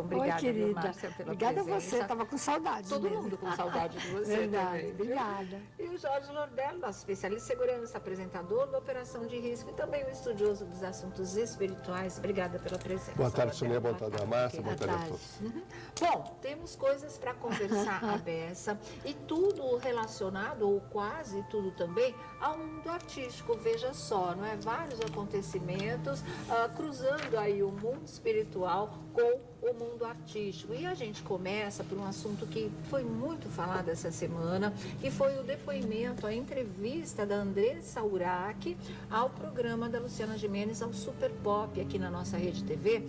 Obrigada, oi, querida. Márcia, pela Obrigada presença. a você, estava com saudade Todo mesmo. mundo com saudade de você Verdade, também. obrigada. E o Jorge Lordello, nosso especialista em segurança, apresentador da Operação de Risco e também um estudioso dos assuntos espirituais. Obrigada pela presença. Boa tarde, Sonia. Boa tarde, Márcia. Boa tarde a todos. Bom, temos coisas para conversar à beça e tudo relacionado, ou quase tudo também, ao mundo artístico. Veja só, não é? Vários acontecimentos cruzando aí o mundo espiritual com o mundo artístico. E a gente começa por um assunto que foi muito falado essa semana, que foi o depoimento, a entrevista da Andressa Urach ao programa da Luciana Gimenez, ao Super Pop, aqui na nossa Rede TV,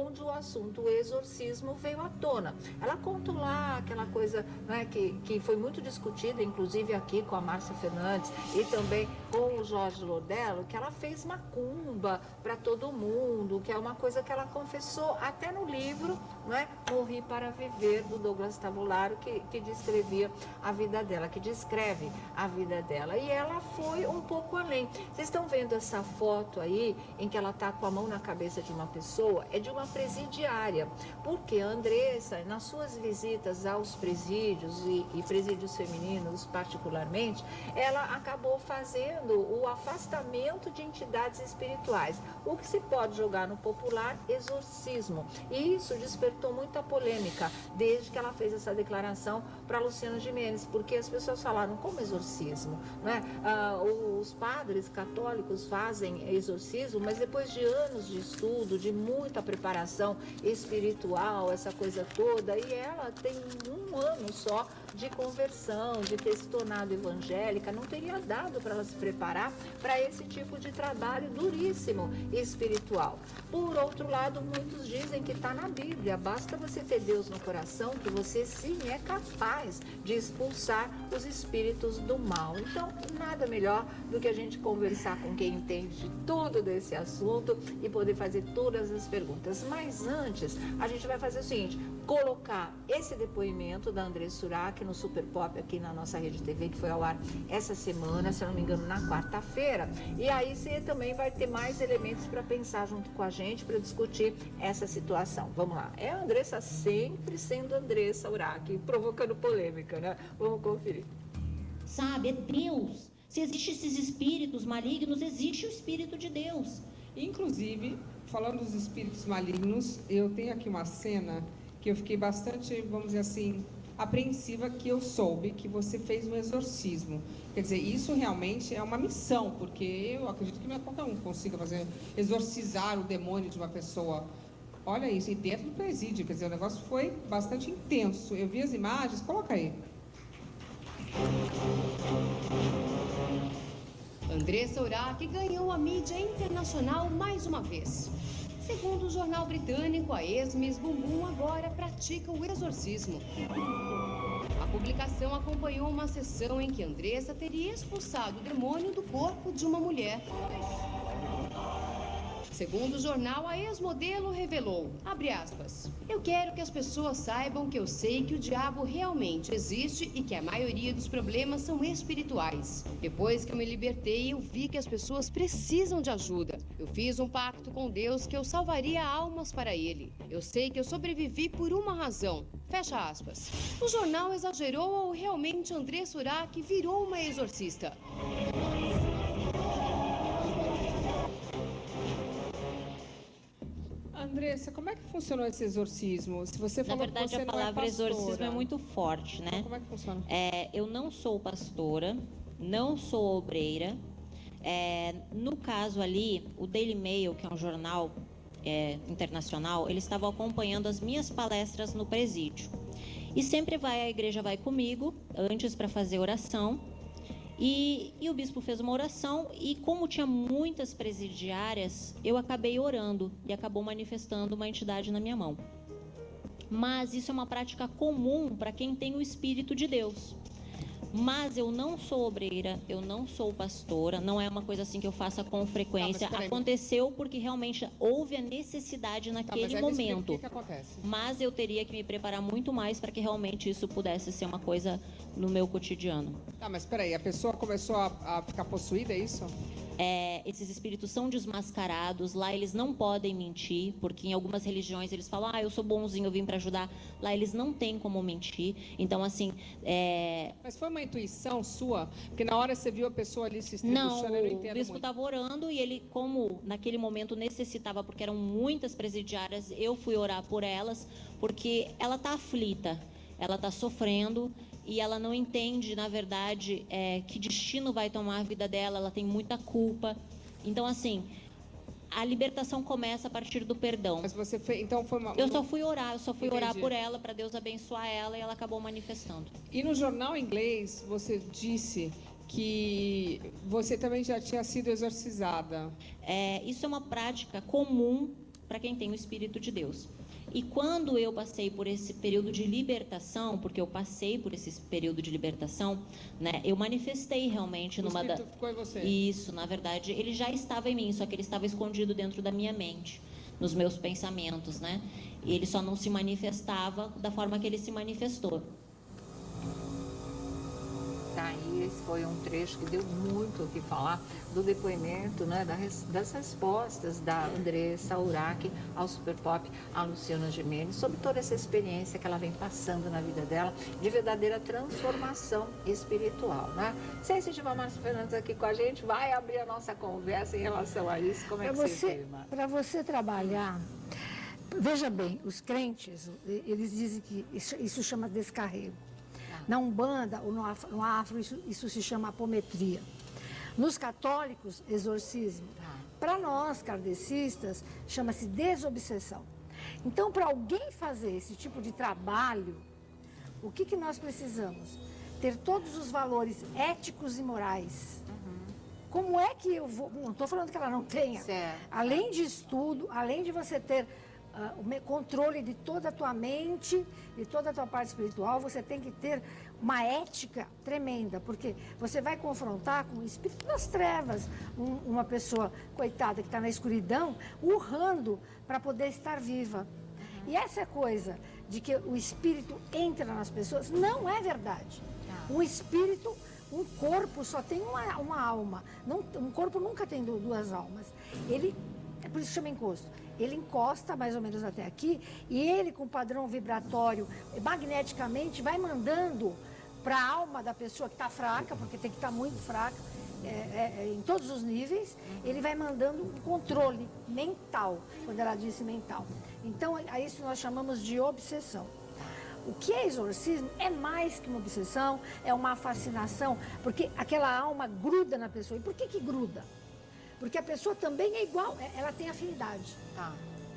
onde o assunto exorcismo veio à tona. Ela contou lá aquela coisa, né, que foi muito discutida, inclusive aqui com a Márcia Fernandes e também com o Jorge Lordello, que ela fez macumba para todo mundo, que é uma coisa que ela confessou até no livro, né, Morri para Viver, do Douglas Tavolaro, que descrevia a vida dela, que descreve a vida dela. E ela foi um pouco além. Vocês estão vendo essa foto aí, em que ela está com a mão na cabeça de uma pessoa? É de uma presidiária, porque a Andressa, nas suas visitas aos presídios e presídios femininos particularmente, ela acabou fazendo o afastamento de entidades espirituais, o que se pode jogar no popular exorcismo. E isso despertou muita polêmica desde que ela fez essa declaração para Luciana Gimenez, porque as pessoas falaram, como exorcismo, né? Os padres católicos fazem exorcismo, mas depois de anos de estudo, de muita preparação espiritual, essa coisa toda, e ela tem um ano só de conversão, de ter se tornado evangélica, não teria dado para ela se preparar para esse tipo de trabalho duríssimo espiritual. Por outro lado, muitos dizem que está na Bíblia, basta você ter Deus no coração, que você sim é capaz de expulsar os espíritos do mal. Então, nada melhor do que a gente conversar com quem entende de tudo desse assunto e poder fazer todas as perguntas. Mas antes, a gente vai fazer o seguinte, colocar esse depoimento da Andressa Urach no Super Pop aqui na nossa Rede TV, que foi ao ar essa semana, se eu não me engano, na quarta-feira. E aí você também vai ter mais elementos para pensar junto com a gente, para discutir essa situação. Vamos lá. É a Andressa sempre sendo Andressa Urach, provocando polêmica, né? Vamos conferir. Sabe, é Deus. Se existem esses espíritos malignos, existe o Espírito de Deus. Inclusive, falando dos espíritos malignos, eu tenho aqui uma cena que eu fiquei bastante, vamos dizer assim, apreensiva, que eu soube que você fez um exorcismo. Quer dizer, isso realmente é uma missão, porque eu acredito que não é qualquer um que consiga fazer, exorcizar o demônio de uma pessoa. Olha isso, e dentro do presídio, quer dizer, o negócio foi bastante intenso. Eu vi as imagens, coloca aí. Andressa Urach ganhou a mídia internacional mais uma vez. Segundo o jornal britânico, a ex-Miss Bumbum agora pratica o exorcismo. A publicação acompanhou uma sessão em que Andressa teria expulsado o demônio do corpo de uma mulher. Segundo o jornal, a ex-modelo revelou, abre aspas, eu quero que as pessoas saibam que eu sei que o diabo realmente existe e que a maioria dos problemas são espirituais. Depois que eu me libertei, eu vi que as pessoas precisam de ajuda. Eu fiz um pacto com Deus que eu salvaria almas para Ele. Eu sei que eu sobrevivi por uma razão. Fecha aspas. O jornal exagerou ou realmente Andressa Urach virou uma exorcista? Andressa, como é que funcionou esse exorcismo? Se você falou Na verdade, que você a palavra não é pastora, exorcismo é muito forte, né? Então, como é que funciona? Eu não sou pastora, não sou obreira. No caso ali, o Daily Mail, que é um jornal internacional, eles estavam acompanhando as minhas palestras no presídio. E sempre a igreja vai comigo, antes para fazer oração. E o bispo fez uma oração e como tinha muitas presidiárias, eu acabei orando e acabou manifestando uma entidade na minha mão. Mas isso é uma prática comum para quem tem o Espírito de Deus. Mas eu não sou obreira, eu não sou pastora, não é uma coisa assim que eu faça com frequência. Aconteceu porque realmente houve a necessidade naquele momento. O que acontece? Mas eu teria que me preparar muito mais para que realmente isso pudesse ser uma coisa no meu cotidiano. Tá, mas espera aí, a pessoa começou a ficar possuída, é isso? esses espíritos são desmascarados. Lá eles não podem mentir, porque em algumas religiões eles falam, eu sou bonzinho, eu vim para ajudar. Lá eles não têm como mentir. Então, assim... Mas foi uma intuição sua? Porque na hora você viu a pessoa ali se estribuchando, eu não entendo o bispo estava orando e ele, como naquele momento necessitava, porque eram muitas presidiárias, eu fui orar por elas, porque ela está aflita, ela está sofrendo e ela não entende, na verdade, que destino vai tomar a vida dela, ela tem muita culpa. Então, assim, a libertação começa a partir do perdão. Mas você fez, então foi uma... Eu só fui orar Entendi. por ela, para Deus abençoar ela, e ela acabou manifestando. E no jornal inglês, você disse que você também já tinha sido exorcizada. Isso é uma prática comum para quem tem o Espírito de Deus. E quando eu passei por esse período de libertação, porque eu passei por esse período de libertação, né, eu manifestei realmente O Espírito ficou em você. Isso, na verdade, ele já estava em mim, só que ele estava escondido dentro da minha mente, nos meus pensamentos, né? E ele só não se manifestava da forma que ele se manifestou. Tá aí, esse foi um trecho que deu muito o que falar do depoimento, né, das respostas da Andressa Urach ao Super Pop, a Luciana Gimenez, sobre toda essa experiência que ela vem passando na vida dela, de verdadeira transformação espiritual, né? Sensitiva Márcia Fernandes aqui com a gente, vai abrir a nossa conversa em relação a isso. Como é que você vê, Márcia? Para você trabalhar, veja bem, os crentes, eles dizem que isso chama descarrego. Na Umbanda ou no Afro, isso se chama apometria. Nos católicos, exorcismo. Para nós, kardecistas, chama-se desobsessão. Então, para alguém fazer esse tipo de trabalho, o que nós precisamos? Ter todos os valores éticos e morais. Como é que eu vou... Não estou falando que ela não tenha. Certo. Além de estudo, além de você ter o controle de toda a tua mente, de toda a tua parte espiritual, você tem que ter uma ética tremenda, porque você vai confrontar com o espírito das trevas, uma pessoa coitada que está na escuridão, urrando para poder estar viva. E essa coisa de que o espírito entra nas pessoas não é verdade. Um espírito, um corpo só tem uma alma. Um corpo nunca tem duas almas. É por isso que chama encosto. Ele encosta mais ou menos até aqui e ele, com padrão vibratório, magneticamente, vai mandando para a alma da pessoa que está fraca, porque tem que estar muito fraca, em todos os níveis, ele vai mandando um controle mental, quando ela disse mental. Então, a isso nós chamamos de obsessão. O que é exorcismo é mais que uma obsessão, é uma fascinação, porque aquela alma gruda na pessoa. E por que gruda? Porque a pessoa também é igual, ela tem afinidade.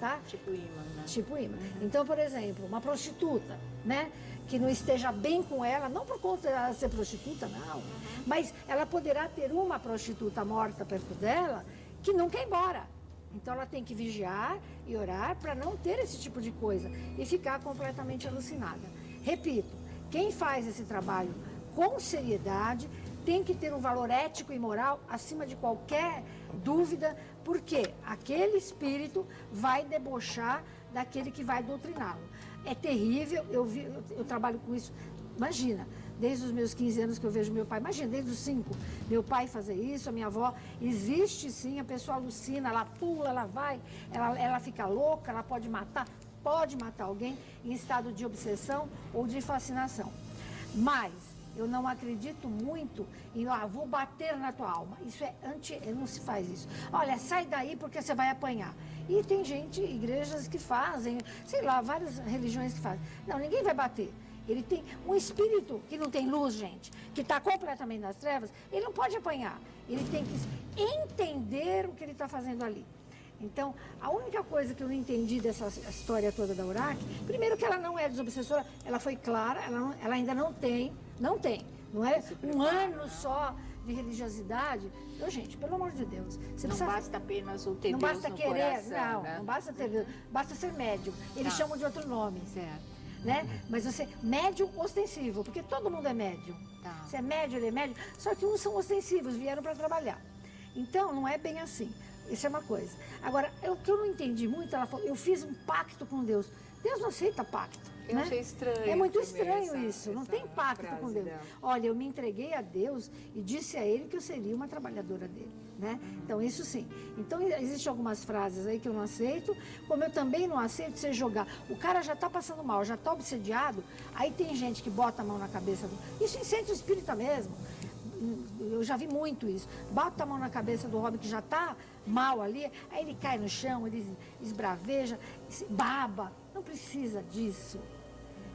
Tá? Tipo imã, né? Tipo imã. Então, por exemplo, uma prostituta, né? Que não esteja bem com ela, não por conta dela ser prostituta, não. Mas ela poderá ter uma prostituta morta perto dela que não quer ir embora. Então, ela tem que vigiar e orar para não ter esse tipo de coisa e ficar completamente alucinada. Repito, quem faz esse trabalho com seriedade tem que ter um valor ético e moral acima de qualquer dúvida, porque aquele espírito vai debochar daquele que vai doutriná-lo. É terrível, eu trabalho com isso, imagina, desde os meus 15 anos que eu vejo meu pai, imagina, desde os 5, meu pai fazer isso, a minha avó, existe sim, a pessoa alucina, ela pula, ela vai, ela fica louca, ela pode matar alguém em estado de obsessão ou de fascinação. Mas eu não acredito muito em, vou bater na tua alma. Isso não se faz isso. Olha, sai daí porque você vai apanhar. E tem igrejas que fazem, sei lá, várias religiões que fazem. Não, ninguém vai bater. Ele tem um espírito que não tem luz, gente, que está completamente nas trevas, ele não pode apanhar. Ele tem que entender o que ele está fazendo ali. Então, a única coisa que eu não entendi dessa história toda da Urach, primeiro que ela não é desobsessora, ela foi clara, ela ainda não é um ano só de religiosidade. Então, gente, pelo amor de Deus. Não basta apenas o ter Deus no coração, né? não basta ter Deus, basta ser médium. Eles chamam de outro nome. Certo. Né? Mas você, médium ostensivo, porque todo mundo é médium. Você é médium, ele é médium, só que uns são ostensivos, vieram para trabalhar. Então, não é bem assim. Isso é uma coisa. Agora, o que eu não entendi muito, ela falou, eu fiz um pacto com Deus. Deus não aceita pacto. Eu achei estranho. É muito estranho isso, não tem pacto com Deus. Dela. Olha, eu me entreguei a Deus e disse a Ele que eu seria uma trabalhadora dele. né? Então, isso sim. Então, existem algumas frases aí que eu não aceito, como eu também não aceito você jogar. O cara já está passando mal, já está obsediado, aí tem gente que bota a mão na cabeça do... Isso em centro espírita mesmo. Eu já vi muito isso. Bota a mão na cabeça do homem que já está mal ali, aí ele cai no chão, ele esbraveja, baba. Não precisa disso.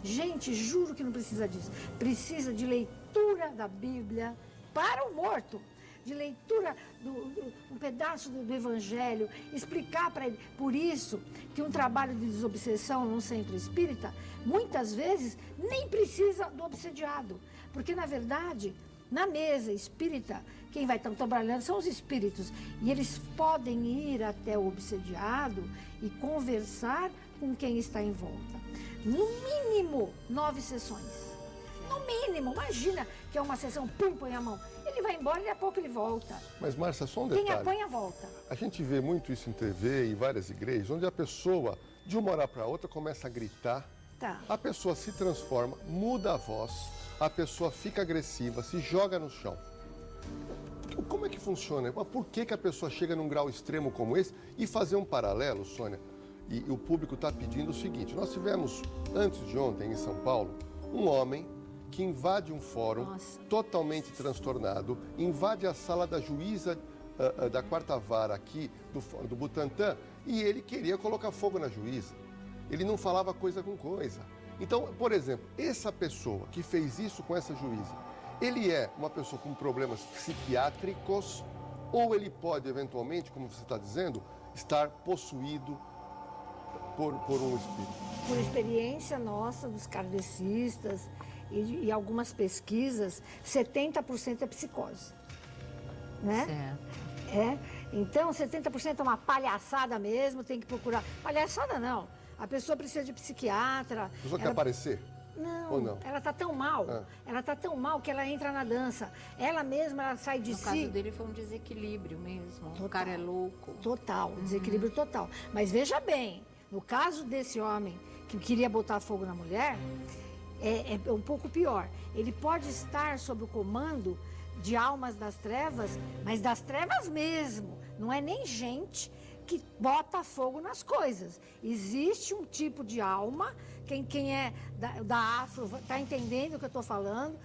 Gente, juro que não precisa disso. Precisa de leitura da Bíblia para o morto. De leitura, um pedaço do Evangelho, explicar para ele. Por isso que um trabalho de desobsessão num centro espírita, muitas vezes, nem precisa do obsediado. Porque, na verdade, na mesa espírita, quem vai estar trabalhando são os espíritos. E eles podem ir até o obsediado e conversar com quem está em volta. No mínimo, 9 sessões. No mínimo, imagina que é uma sessão, pum, põe a mão. Ele vai embora e daqui a pouco ele volta. Mas, Márcia, só um detalhe. Quem apanha, volta. A gente vê muito isso em TV, em várias igrejas, onde a pessoa, de uma hora para outra, começa a gritar. Tá. A pessoa se transforma, muda a voz, a pessoa fica agressiva, se joga no chão. Como é que funciona? Por que a pessoa chega num grau extremo como esse? E fazer um paralelo, Sônia, e o público está pedindo o seguinte. Nós tivemos, antes de ontem, em São Paulo, um homem que invade um fórum totalmente transtornado, invade a sala da juíza da quarta vara aqui do Butantã e ele queria colocar fogo na juíza. Ele não falava coisa com coisa. Então, por exemplo, essa pessoa que fez isso com essa juíza, ele é uma pessoa com problemas psiquiátricos ou ele pode, eventualmente, como você está dizendo, estar possuído por um espírito? Por experiência nossa, dos kardecistas e algumas pesquisas, 70% é psicose. Né? Certo. É. Então, 70% é uma palhaçada mesmo, tem que procurar. Palhaçada não. A pessoa precisa de psiquiatra. A pessoa quer aparecer? Não, Ou não? Ela está tão mal. Ela está tão mal que ela entra na dança. Ela mesma, ela sai de No si. caso dele foi um desequilíbrio mesmo. Total. O cara é louco. Total, desequilíbrio total. Mas veja bem, no caso desse homem que queria botar fogo na mulher, é um pouco pior. Ele pode estar sob o comando de almas das trevas, mas das trevas mesmo. Não é nem gente que bota fogo nas coisas. Existe um tipo de alma, quem é da Afro está entendendo o que eu estou falando.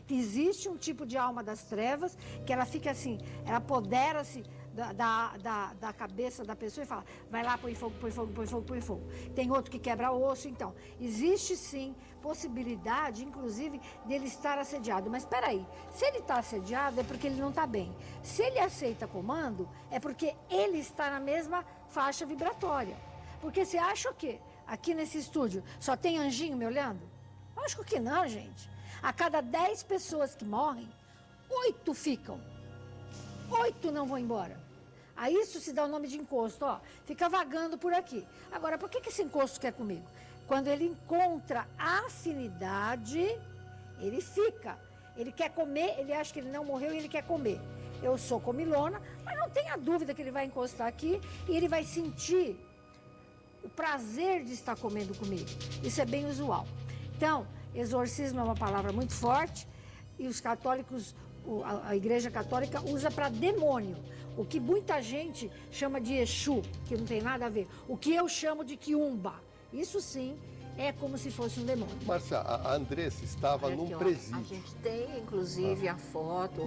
Existe um tipo de alma das trevas que ela fica assim, ela apodera-se da cabeça da pessoa e fala, vai lá, põe fogo, põe fogo, põe fogo, põe fogo. Tem outro que quebra osso, então. Existe sim possibilidade, inclusive, dele estar assediado. Mas espera aí, se ele está assediado é porque ele não está bem. Se ele aceita comando, é porque ele está na mesma faixa vibratória. Porque você acha o quê? Aqui nesse estúdio só tem anjinho me olhando? Acho que não, gente. A cada 10 pessoas que morrem, 8 ficam. 8 não vão embora. A isso se dá o nome de encosto, ó. Fica vagando por aqui. Agora, por que esse encosto quer comigo? Quando ele encontra afinidade, ele fica. Ele quer comer, ele acha que ele não morreu e ele quer comer. Eu sou comilona, mas não tenha dúvida que ele vai encostar aqui e ele vai sentir o prazer de estar comendo comigo. Isso é bem usual. Então, exorcismo é uma palavra muito forte e os católicos, a Igreja Católica usa para demônio. O que muita gente chama de Exu, que não tem nada a ver. O que eu chamo de Quiumba. Isso sim é como se fosse um demônio. Márcia, a Andressa estava num presídio. A gente tem, inclusive, a foto.